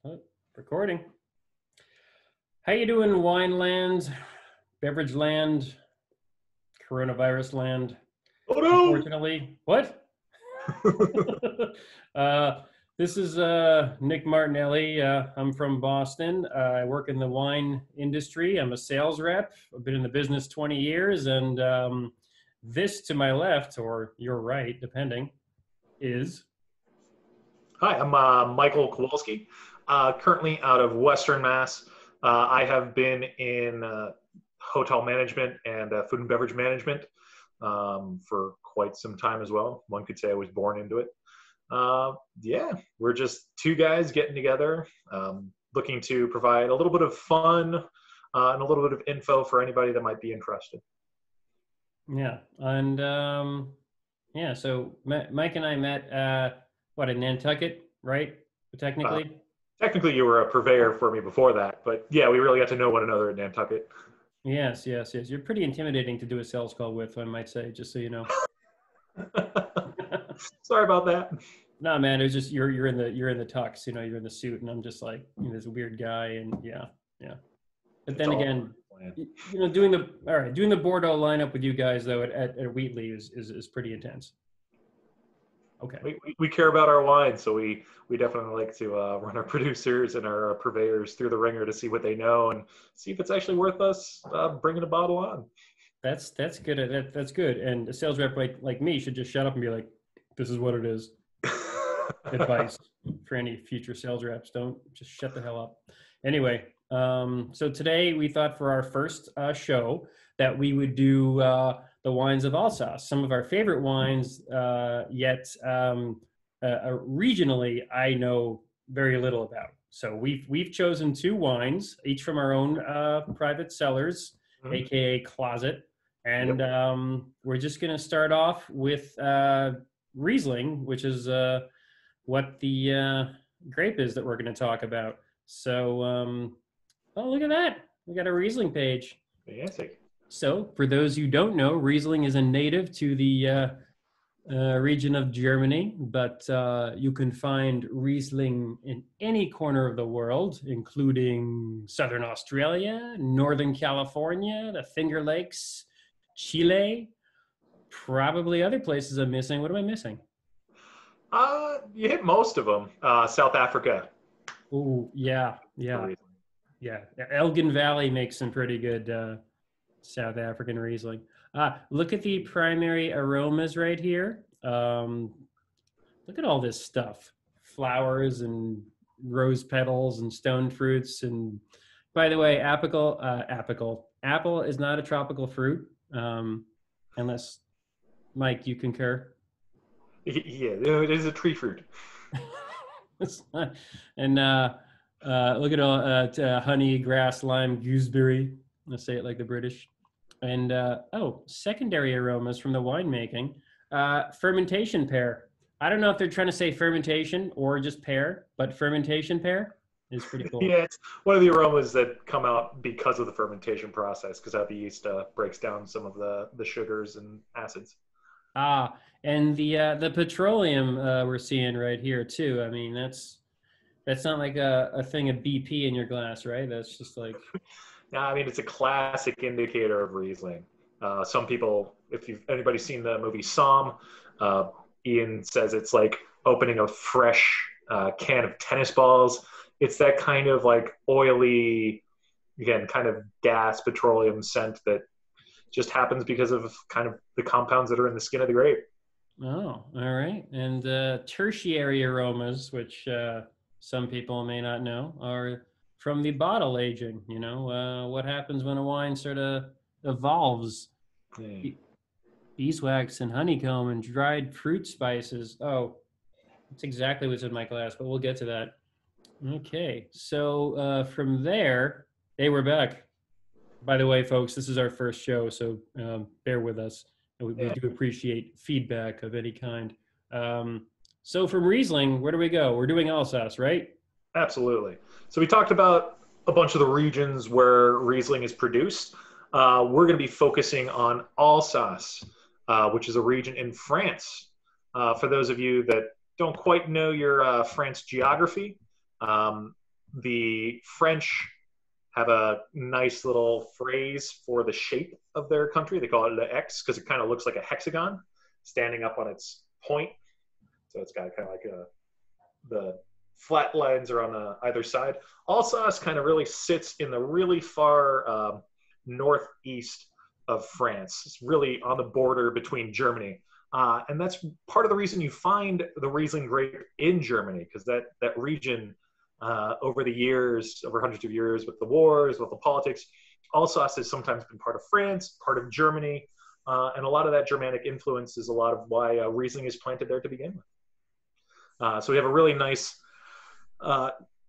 Oh, recording. How you doing, wine land, beverage land, coronavirus land? Oh no! Unfortunately, what? uh, this is Nick Martinelli. I'm from Boston. I work in the wine industry. I'm a sales rep. I've been in the business 20 years, and this to my left, or your right, depending, is. Hi, I'm Michael Kowalski, currently out of Western Mass. I have been in hotel management and food and beverage management for quite some time as well. One could say I was born into it. Yeah, we're just two guys getting together, looking to provide a little bit of fun and a little bit of info for anybody that might be interested. Yeah, and yeah, so Mike and I met what in Nantucket, right? Uh, Technically. Technically, you were a purveyor for me before that, but yeah, we really got to know one another in Nantucket. Yes, yes, yes. You're pretty intimidating to do a sales call with, I might say, just so you know. Sorry about that. No, man, it's just you're in the tux, you're in the suit, and I'm just like this weird guy, and yeah, yeah. But It's then all again, planned. doing the Bordeaux lineup with you guys though at Wheatley is pretty intense. Okay. We care about our wine, so we definitely like to run our producers and our purveyors through the ringer to see what they know and see if it's actually worth us bringing a bottle on. That's good. That's good. And a sales rep like me should just shut up and be like, "This is what it is." Advice for any future sales reps: don't just shut the hell up. Anyway, so today we thought for our first show that we would do the wines of Alsace, some of our favorite wines. Yet regionally, I know very little about. So we've chosen two wines, each from our own private cellars, Mhm. aka closet. And Yep. we're just going to start off with Riesling, which is what the grape is that we're going to talk about. So, oh, look at that. We got a Riesling page. Fantastic. So, for those who don't know, Riesling is a native to the region of Germany, but you can find Riesling in any corner of the world, including Southern Australia, Northern California, the Finger Lakes, Chile, probably other places I'm missing. What am I missing? You hit most of them. South Africa. Oh, yeah, For yeah, reason. yeah. Elgin Valley makes some pretty good South African Riesling. Look at the primary aromas right here. Look at all this stuff. Flowers and rose petals and stone fruits. And by the way, apple is not a tropical fruit, unless, Mike, you concur. Yeah, it is a tree fruit. And look at all honey, grass, lime, gooseberry. Let's say it like the British. And secondary aromas from the winemaking. Fermentation pear. I don't know if they're trying to say fermentation or just pear, but fermentation pear is pretty cool. Yeah, it's one of the aromas that come out because of the fermentation process, because how the yeast breaks down some of the sugars and acids. And the petroleum we're seeing right here too. I mean, that's not like a thing of BP in your glass, right? That's just like Yeah, I mean, it's a classic indicator of Riesling. Some people, if you've anybody seen the movie Somm, uh, Ian says it's like opening a fresh can of tennis balls. It's that kind of like oily, again, kind of gas petroleum scent that just happens because of kind of the compounds that are in the skin of the grape. oh, all right. And tertiary aromas, which some people may not know, are from the bottle aging. What happens when a wine sort of evolves. Mm. Be- Beeswax and honeycomb and dried fruit spices. Oh, that's exactly what's in my glass, but we'll get to that. Okay, so from there, hey, we're back. By the way, folks, this is our first show, so bear with us. We Yeah, do appreciate feedback of any kind. So from Riesling, where do we go? We're doing Alsace, right? absolutely. So we talked about a bunch of the regions where Riesling is produced. We're going to be focusing on Alsace, which is a region in France. For those of you that don't quite know your France geography, um, the French have a nice little phrase for the shape of their country. They call it the X because it kind of looks like a hexagon standing up on its point. So it's got kind of like the flat lines are on either side. Alsace kind of really sits in the really far northeast of France. It's really on the border between Germany. And that's part of the reason you find the Riesling grape in Germany, because that region, over the years, over hundreds of years, with the wars, with the politics, Alsace has sometimes been part of France, part of Germany, and a lot of that Germanic influence is a lot of why Riesling is planted there to begin with. So we have a really nice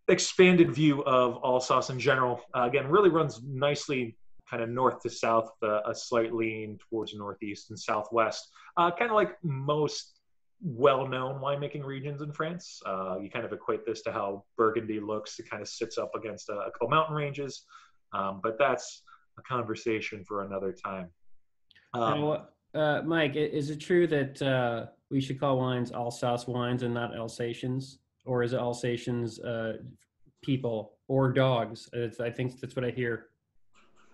expanded view of Alsace in general. Again, really runs nicely kind of north to south, a slight lean towards northeast and southwest, kind of like most well-known winemaking regions in France. You kind of equate this to how Burgundy looks. It kind of sits up against a couple mountain ranges, but that's a conversation for another time. Mike, is it true that we should call wines Alsace wines and not Alsatians? Or is it Alsatians people or dogs? I think that's what I hear.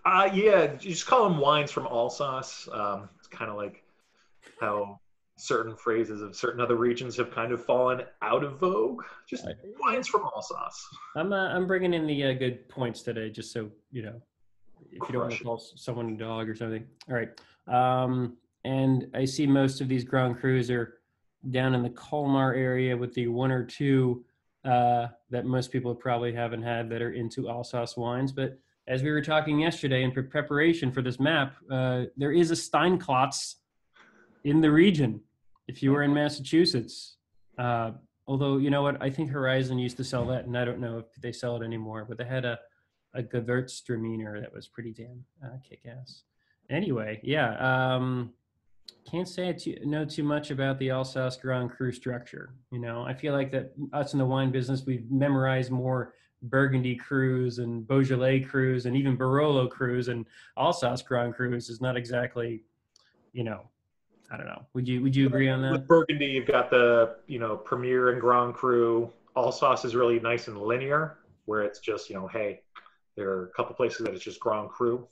Yeah, you just call them wines from Alsace. It's kind of like how certain phrases of certain other regions have kind of fallen out of vogue. Just wines from Alsace. I'm bringing in the good points today, just so you know, if you don't want to call someone a dog or something. All right. And I see most of these Grand Crus are down in the Colmar area, with the one or two that most people probably haven't had that are into Alsace wines. But as we were talking yesterday in preparation for this map, there is a Steinklotz in the region if you were in Massachusetts. Although, you know what, I think Horizon used to sell that, and I don't know if they sell it anymore, but they had a Gewürztraminer that was pretty damn kick-ass. Anyway, yeah, can't say I know too much about the Alsace Grand Cru structure. You know, I feel like that us in the wine business, we've memorized more Burgundy Crus and Beaujolais Crus and even Barolo Crus, and Alsace Grand Crus is not exactly, you know, I don't know. Would you agree on that? With Burgundy, you've got the, Premier and Grand Cru. Alsace is really nice and linear, where it's just, hey, there are a couple places that it's just Grand Cru.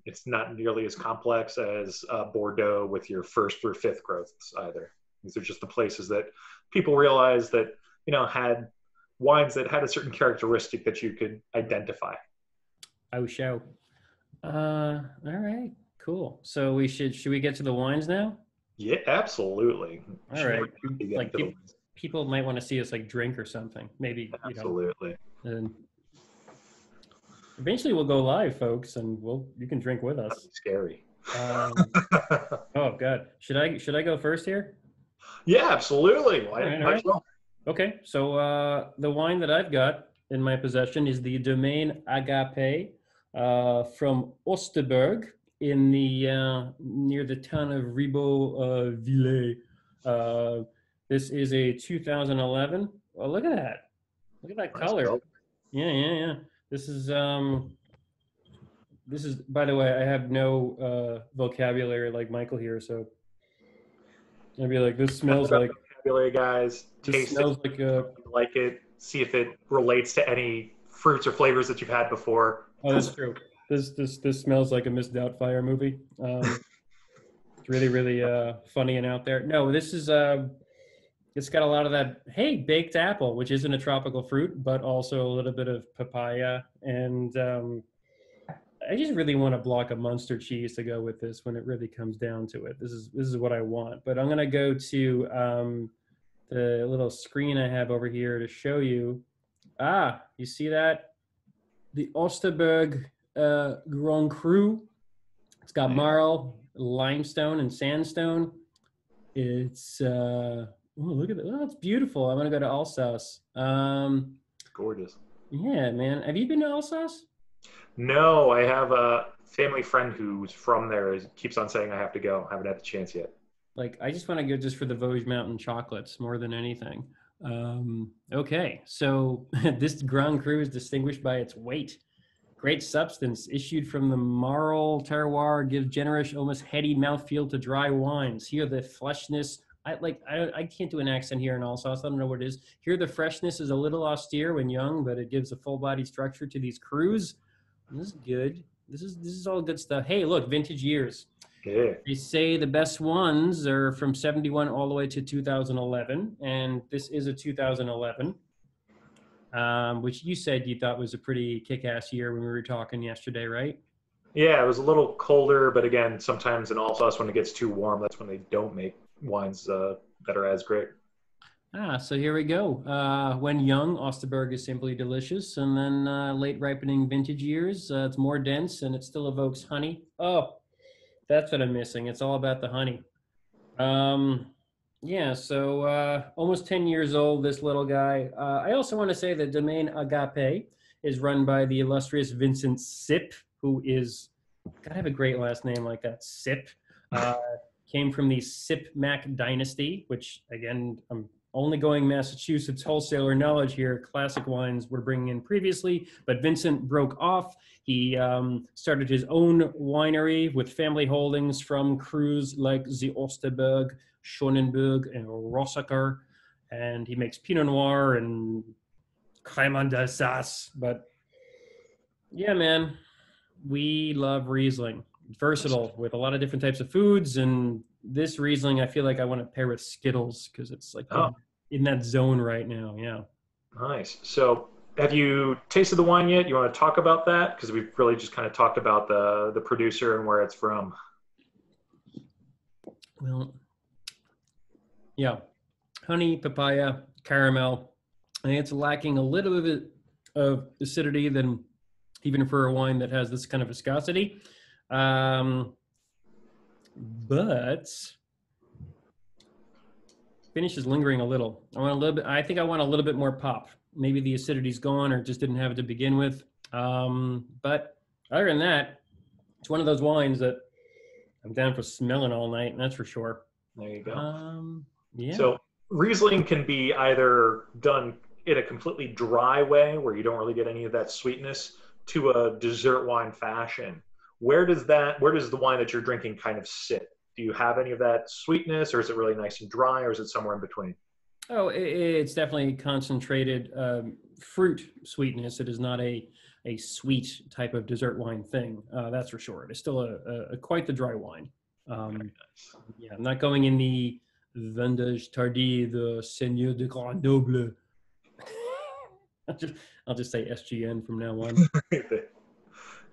It's not nearly as complex as Bordeaux with your first through fifth growths either. These are just the places that people realized that, had wines that had a certain characteristic that you could identify. Oh, show. All right, cool. So should we get to the wines now? Yeah, absolutely. All right. Like people might want to see us like drink or something. Maybe. Absolutely. And eventually we'll go live, folks, and you can drink with us. That'd be scary. Oh God, should I go first here? Yeah, absolutely. All right. Well. Okay, so the wine that I've got in my possession is the Domaine Agape from Osterberg in the near the town of Ribeauvillé. This is a 2011. Oh, look at that! Look at that color. Yeah. This is, by the way, I have no vocabulary like Michael here, so I'd be like, this smells like vocabulary, guys. Taste smells it, like it. See if it relates to any fruits or flavors that you've had before. Oh, that's true. This smells like a Miss Doubtfire movie. It's really funny and out there. No, this is it's got a lot of that, baked apple, which isn't a tropical fruit, but also a little bit of papaya. And I just really want a block of Munster cheese to go with this when it really comes down to it. This is what I want. But I'm going to go to the little screen I have over here to show you. You see that? The Osterberg Grand Cru. It's got marl, limestone, and sandstone. It's... Oh, look at that. Oh, it's beautiful. I'm going to go to Alsace. Gorgeous. Yeah, man. Have you been to Alsace? No, I have a family friend who's from there. He keeps on saying I have to go. I haven't had the chance yet. Like, I just want to go just for the Vosges Mountain chocolates more than anything. Okay, so this Grand Cru is distinguished by its weight. Great substance issued from the marl terroir gives generous, almost heady mouthfeel to dry wines. Here, the fleshness I can't do an accent here in Alsace. I don't know what it is. Here the freshness is a little austere when young, but it gives a full body structure to these crews. This is good. This is all good stuff. Hey, look, vintage years. Yeah. They say the best ones are from 71 all the way to 2011, and this is a 2011, which you said you thought was a pretty kick-ass year when we were talking yesterday, right? Yeah, it was a little colder, but again, sometimes in Alsace when it gets too warm, that's when they don't make wines that are as great. So here we go. When young, Osterberg is simply delicious, and then late ripening vintage years, it's more dense and it still evokes honey. Oh, that's what I'm missing. It's all about the honey. Um, yeah, so almost 10 years old, this little guy. I also want to say that Domaine Agape is run by the illustrious Vincent Sip, who is, gotta have a great last name like that, Sip. Uh, Came from the Sip Mac dynasty, which, again, I'm only going Massachusetts wholesaler knowledge here. Classic wines were bringing in previously, but Vincent broke off. He started his own winery with family holdings from crews like the Osterberg, Schonenberg, and Rossacker. And he makes Pinot Noir and Crème d'Alsace. But yeah, man, we love Riesling. Versatile with a lot of different types of foods. And this Riesling, I feel like I want to pair with Skittles because it's like Oh, in that zone right now. Yeah. nice. So, have you tasted the wine yet? You want to talk about that? Because we've really just kind of talked about the producer and where it's from. Well, yeah. Honey, papaya, caramel. I think it's lacking a little bit of acidity than even for a wine that has this kind of viscosity. But finish is lingering a little. I want a little bit. I think I want a little bit more pop. Maybe the acidity's gone, or just didn't have it to begin with. But other than that, it's one of those wines that I'm down for smelling all night, and that's for sure. There you go. Yeah. So, Riesling can be either done in a completely dry way, where you don't really get any of that sweetness, to a dessert wine fashion. Where does the wine that you're drinking kind of sit? Do you have any of that sweetness, or is it really nice and dry, or is it somewhere in between? Oh, it's definitely concentrated fruit sweetness. It is not a sweet type of dessert wine thing. That's for sure. It is still a quite the dry wine. Um, yeah, I'm not going in the Vendange Tardif, the Seigneur de Grenoble. I'll just, I'll just say SGN from now on.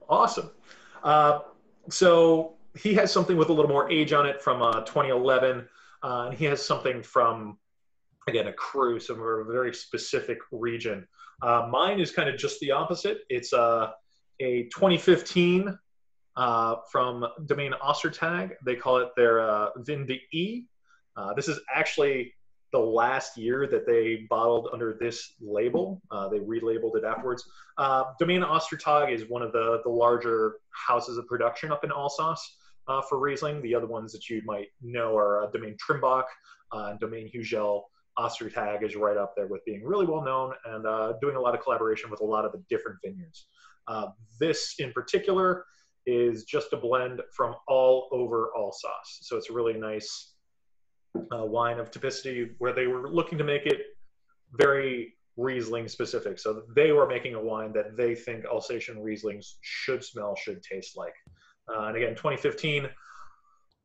Awesome. Uh, so he has something with a little more age on it from 2011. And he has something from, again, a cru, so we're a very specific region. Mine is kind of just the opposite. It's a 2015 from Domaine Ostertag. They call it their Vin de E. This is actually the last year that they bottled under this label. They relabeled it afterwards. Domaine Ostertag is one of the larger houses of production up in Alsace for Riesling. The other ones that you might know are Domaine Trimbach, Domaine Hugel. Ostertag is right up there with being really well known and doing a lot of collaboration with a lot of the different vineyards. This in particular is just a blend from all over Alsace. So it's a really nice wine of typicity where they were looking to make it very Riesling specific. So they were making a wine that they think Alsatian Rieslings should smell, should taste like. And again, 2015,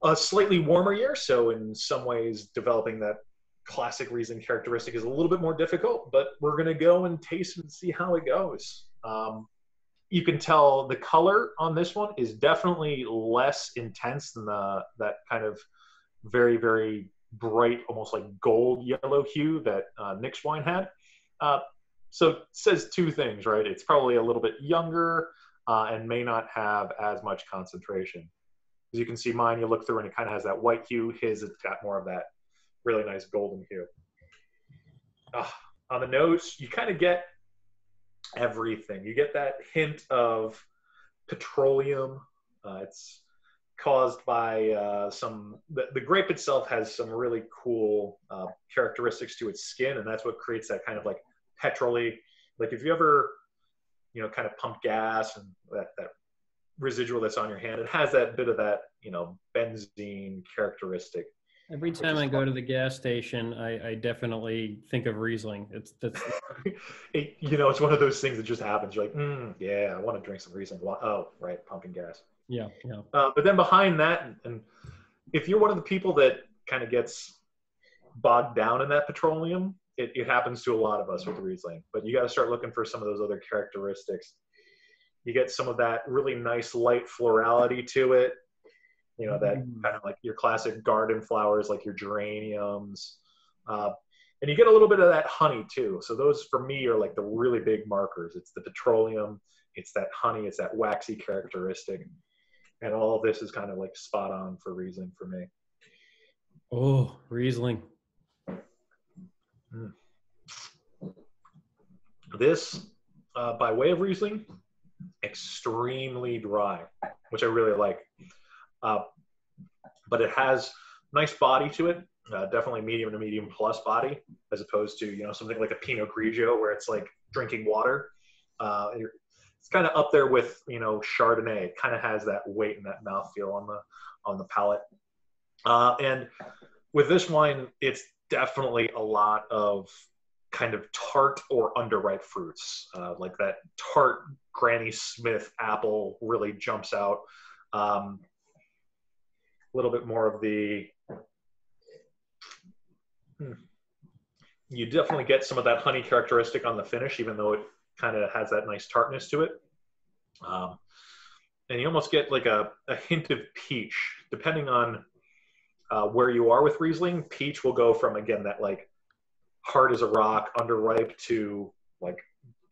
a slightly warmer year. So in some ways, developing that classic Riesling characteristic is a little bit more difficult, but we're going to go and taste and see how it goes. You can tell the color on this one is definitely less intense than that kind of very, very bright, almost like gold yellow hue that Nick's wine had. So it says two things, right? It's probably a little bit younger and may not have as much concentration. As you can see mine, you look through and it kind of has that white hue. His, it's got more of that really nice golden hue. On the nose, you kind of get everything. You get that hint of petroleum. It's caused by the grape itself has some really cool characteristics to its skin, and that's what creates that kind of like petroly. Like if you ever, kind of pump gas and that residual that's on your hand, it has that bit of that, benzene characteristic. Every which time is I fun. go to the gas station, I definitely think of Riesling. That's It's one of those things that just happens. You're like, yeah, I want to drink some Riesling. Oh, right, pumping gas. yeah, yeah. But then behind that, and if you're one of the people that kind of gets bogged down in that petroleum, it happens to a lot of us with the Riesling. But you got to start looking for some of those other characteristics. You get some of that really nice light florality to it. That Mm. kind of like your classic garden flowers, like your geraniums. Uh, and you get a little bit of that honey too. So those for me are like the really big markers. It's the petroleum, it's that honey, it's that waxy characteristic. And all of this is kind of like spot on for Riesling for me. Oh, Riesling. Mm. This, by way of Riesling, extremely dry, which I really like. Uh, but it has nice body to it, definitely medium to medium plus body, as opposed to something like a Pinot Grigio where it's like drinking water. It's kind of up there with Chardonnay. It kind of has that weight and that mouthfeel on the palate. And with this wine, it's definitely a lot of kind of tart or underripe fruits, like that tart Granny Smith apple really jumps out. A little bit more of the you definitely get some of that honey characteristic on the finish, even though it kind of has that nice tartness to it. And you almost get like a hint of peach, depending on where you are with Riesling. Peach will go from, again, that like hard as a rock, underripe to like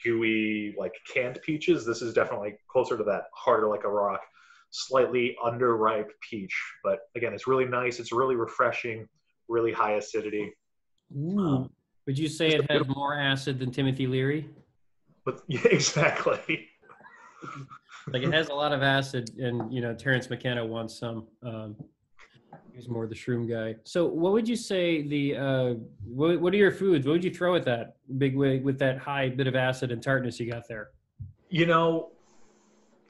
gooey, like canned peaches. This is definitely closer to that harder like a rock, slightly underripe peach. But again, it's really nice. It's really refreshing, really high acidity. Ooh. Would you say Just a it has beautiful, more acid than Timothy Leary? but yeah, exactly. Like it has a lot of acid, and Terrence McKenna wants some. He's more the shroom guy. So, what would you say what are your foods? What would you throw at that big way with that high bit of acid and tartness you got there? You know,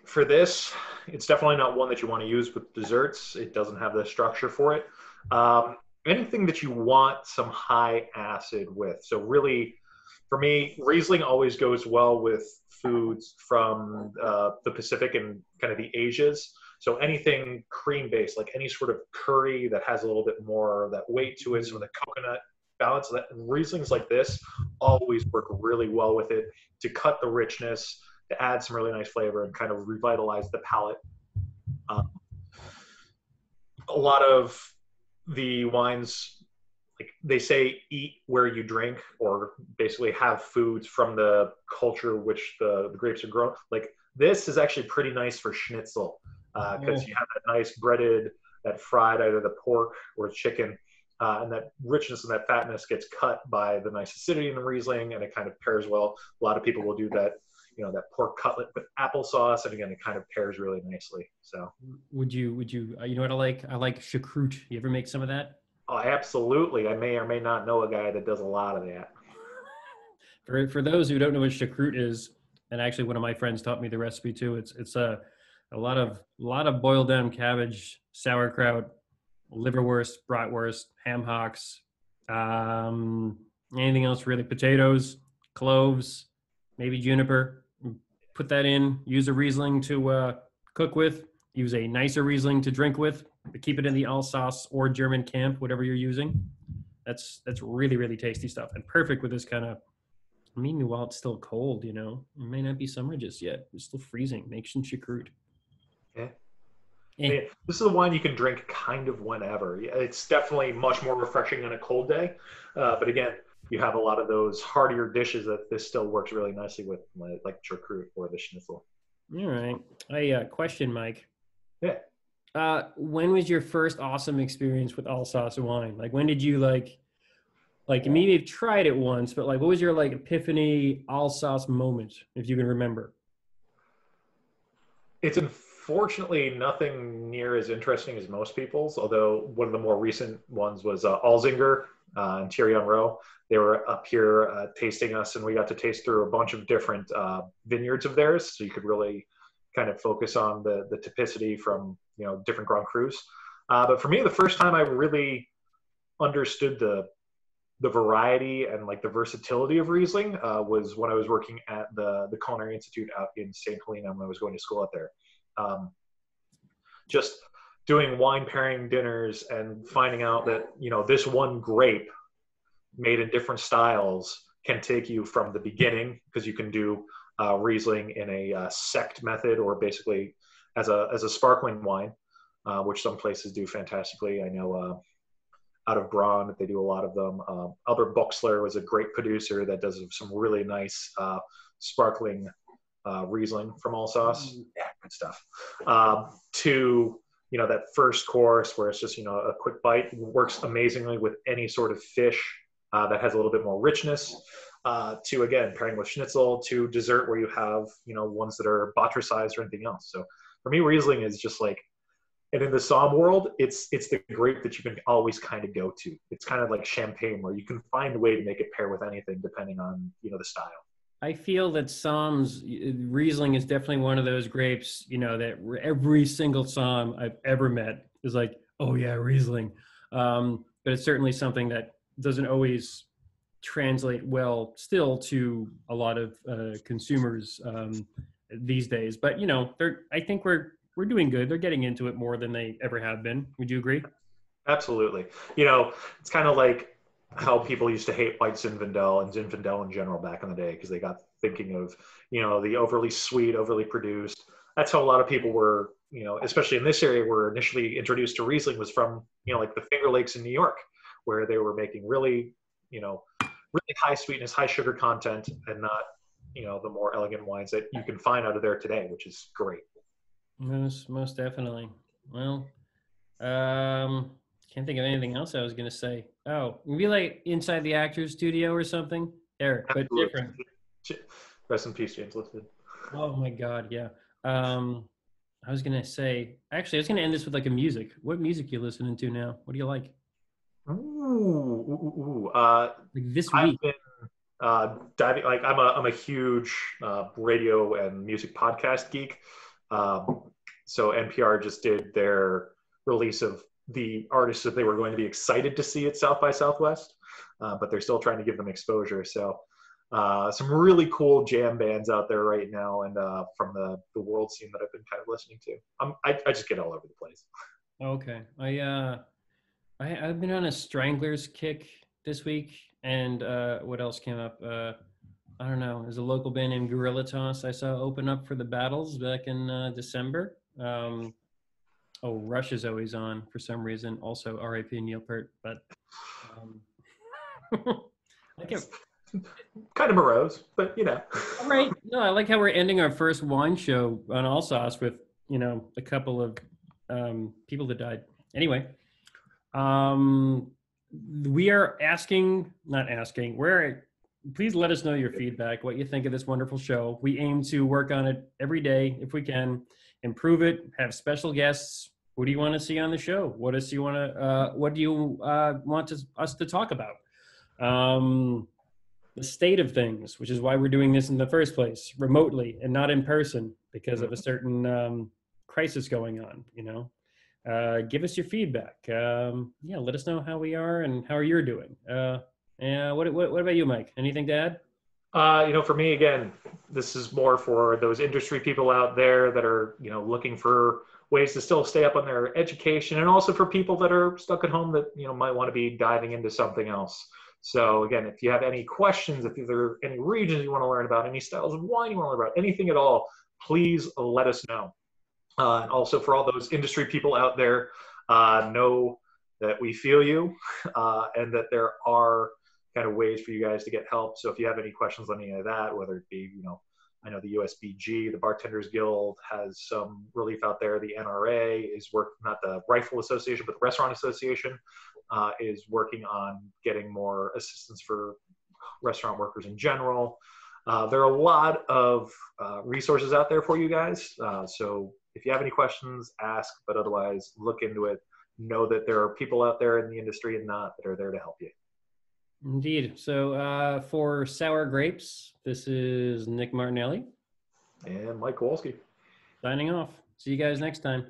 for this, it's definitely not one that you want to use with desserts. It doesn't have the structure for it. Um, Anything that you want some high acid with. So really, for me, Riesling always goes well with foods from the Pacific and kind of the Asias. So anything cream based, like any sort of curry that has a little bit more of that weight to it, so the coconut balance, that Rieslings like this always work really well with it to cut the richness, to add some really nice flavor and kind of revitalize the palate. Um, a lot of the wines, like they say, eat where you drink, or basically have foods from the culture which the grapes are grown. Like this is actually pretty nice for schnitzel because Oh, you have that nice breaded, that fried either the pork or chicken, and that richness and that fatness gets cut by the nice acidity in the Riesling, and it kind of pairs well. A lot of people will do that, that pork cutlet with applesauce, and again, it kind of pairs really nicely. So, would you? You know what I like? I like chacroute. You ever make some of that? oh, absolutely. I may or may not know a guy that does a lot of that. For those who don't know what chacroute is, and actually one of my friends taught me the recipe too. It's a lot of boiled down cabbage, sauerkraut, liverwurst, bratwurst, ham hocks, um, anything else really, potatoes, cloves, maybe juniper. Put that in. Use a Riesling to cook with. Use a nicer Riesling to drink with. But keep it in the Alsace or German camp, whatever you're using. That's really really tasty stuff, and perfect with this kind of. I mean, while it's still cold, it may not be summer just yet. It's still freezing. Make some chacroute. Yeah. Eh. Yeah, this is a wine you can drink kind of whenever. Yeah, it's definitely much more refreshing on a cold day. But again, you have a lot of those heartier dishes that this still works really nicely with, like charcuterie or the schnitzel. All right. I question, Mike. Yeah. When was your first awesome experience with Alsace wine? Like, when did you maybe you've tried it once, but like, what was your like epiphany Alsace moment, if you can remember? It's unfortunately nothing near as interesting as most people's, although one of the more recent ones was Alzinger and Thierry Rowe. They were up here tasting us, and we got to taste through a bunch of different vineyards of theirs, so you could really kind of focus on the typicity from different Grand Crus. But for me, the first time I really understood the variety and like the versatility of Riesling was when I was working at the Culinary Institute out in St. Helena when I was going to school out there. Just doing wine pairing dinners and finding out that, you know, this one grape made in different styles can take you from the beginning, because you can do Riesling in a sect method, or basically as a sparkling wine, which some places do fantastically. I know out of Braun, they do a lot of them. Albert Boxler was a great producer that does some really nice sparkling Riesling from Alsace. Yeah, good stuff. To, you know, that first course where it's just, you know, a quick bite, works amazingly with any sort of fish that has a little bit more richness. To, again, pairing with schnitzel, to dessert where you have, you know, ones that are botrycized or anything else. So for me, Riesling is just like, and in the Somme world, it's the grape that you can always kind of go to. It's kind of like champagne, where you can find a way to make it pair with anything depending on, you know, the style. I feel that Somme's Riesling is definitely one of those grapes, you know, that every single Somme I've ever met is like, oh yeah, Riesling. But it's certainly something that doesn't always translate well still to a lot of consumers these days. But you know, I think we're doing good. They're getting into it more than they ever have been. Would you agree? Absolutely. You know, it's kind of like how people used to hate white Zinfandel and Zinfandel in general back in the day, because they got thinking of, you know, the overly sweet, overly produced. That's how a lot of people were, you know, especially in this area, were initially introduced to Riesling, was from, you know, like the Finger Lakes in New York, where they were making really, you know, really high sweetness, high sugar content, and not, you know, the more elegant wines that you can find out of there today, which is great. Most definitely. Well, can't think of anything else I was gonna say. Oh, maybe like Inside the Actors Studio or something. There, but Absolutely. different. Rest in peace, James Lifted. Oh my God, yeah. Um, I was gonna say, actually, I was gonna end this with like a music. What music you listening to now? What do you like? Ooh. Like this I've week? been diving, like I'm a huge radio and music podcast geek. Um, so NPR just did their release of the artists that they were going to be excited to see at South by Southwest, but they're still trying to give them exposure. So some really cool jam bands out there right now, and from the world scene that I've been kind of listening to. I just get all over the place. Okay. I've been on a Stranglers kick this week, and what else came up? I don't know. There's a local band named Gorilla Toss I saw open up for the Battles back in December. Oh, Rush is always on for some reason. Also, R.I.P. Neil Peart. But um, I like it. Kind of morose, but you know. All right. No, I like how we're ending our first wine show on Alsace with, you know, a couple of people that died. Anyway, um, we are not asking, please let us know your feedback, what you think of this wonderful show. We aim to work on it every day if we can, improve it, have special guests. What do you want to see on the show? What do you want us to talk about? The state of things, which is why we're doing this in the first place, remotely and not in person because of a certain crisis going on, you know. Give us your feedback. Yeah, let us know how we are and how you're doing. What about you, Mike? Anything to add? You know, for me, again, this is more for those industry people out there that are, you know, looking for ways to still stay up on their education, and also for people that are stuck at home that, you know, might want to be diving into something else. So again, if you have any questions, if there are any regions you want to learn about, any styles of wine you want to learn about, anything at all, please let us know. And also for all those industry people out there, know that we feel you, and that there are kind of ways for you guys to get help. So if you have any questions on any of that, whether it be, you know, I know the USBG, the Bartenders Guild, has some relief out there. The NRA is not the Rifle Association, but the Restaurant Association is working on getting more assistance for restaurant workers in general. There are a lot of resources out there for you guys. So if you have any questions, ask, but otherwise look into it. Know that there are people out there in the industry and not that are there to help you. Indeed. So for Sour Grapes, this is Nick Martinelli. And Mike Kowalski. Signing off. See you guys next time.